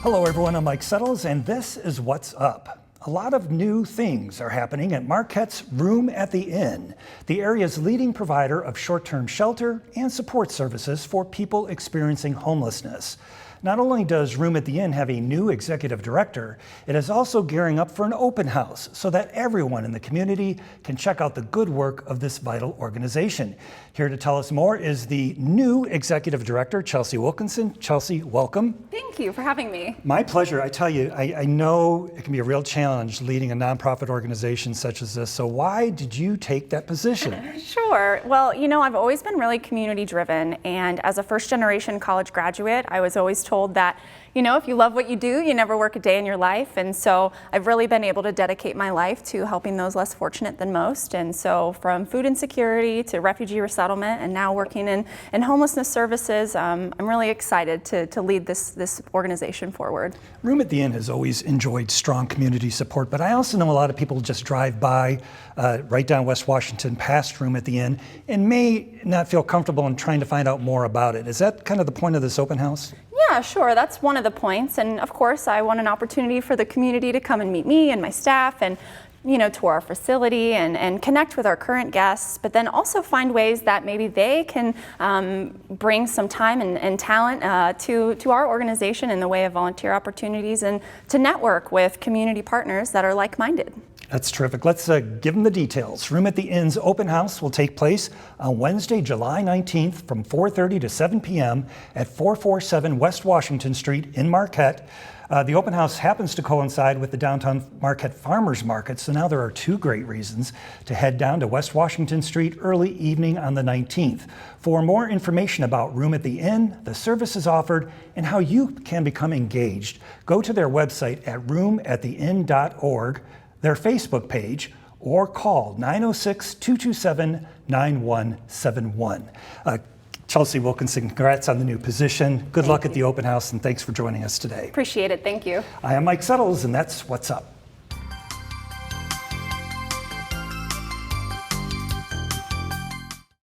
Hello everyone, I'm Mike Settles, and this is What's Up. A lot of new things are happening at Marquette's Room at the Inn, the area's leading provider of short-term shelter and support services for people experiencing homelessness. Not only does Room at the Inn have a new executive director, it is also gearing up for an open house so that everyone in the community can check out the good work of this vital organization. Here to tell us more is the new executive director, Chelsie Wilkinson. Chelsie, welcome. Thank you for having me. My pleasure. I tell you, I know it can be a real challenge leading a nonprofit organization such as this. So why did you take that position? Sure. Well, you know, I've always been really community driven, and as a first generation college graduate, I was always told that, you know, if you love what you do, you never work a day in your life. And so I've really been able to dedicate my life to helping those less fortunate than most. And so from food insecurity to refugee resettlement and now working in homelessness services, I'm really excited to lead this organization forward. Room at the Inn has always enjoyed strong community support, but I also know a lot of people just drive by right down West Washington past Room at the Inn and may not feel comfortable in trying to find out more about it. Is that kind of the point of this open house? Yeah, sure. That's one of the points. And of course, I want an opportunity for the community to come and meet me and my staff and, you know, tour our facility and connect with our current guests, but then also find ways that maybe they can bring some time and talent to our organization in the way of volunteer opportunities and to network with community partners that are like-minded. That's terrific. Let's give them the details. Room at the Inn's open house will take place on Wednesday, July 19th from 4:30 to 7 p.m. at 447 West Washington Street in Marquette. The open house happens to coincide with the downtown Marquette Farmers Market, so now there are two great reasons to head down to West Washington Street early evening on the 19th. For more information about Room at the Inn, the services offered, and how you can become engaged, go to their website at roomattheinn.org, their Facebook page, or call 906-227-9171. Chelsie Wilkinson, congrats on the new position. Good luck at the open house, and thanks for joining us today. Appreciate it. Thank you. I am Mike Settles, and that's What's Up.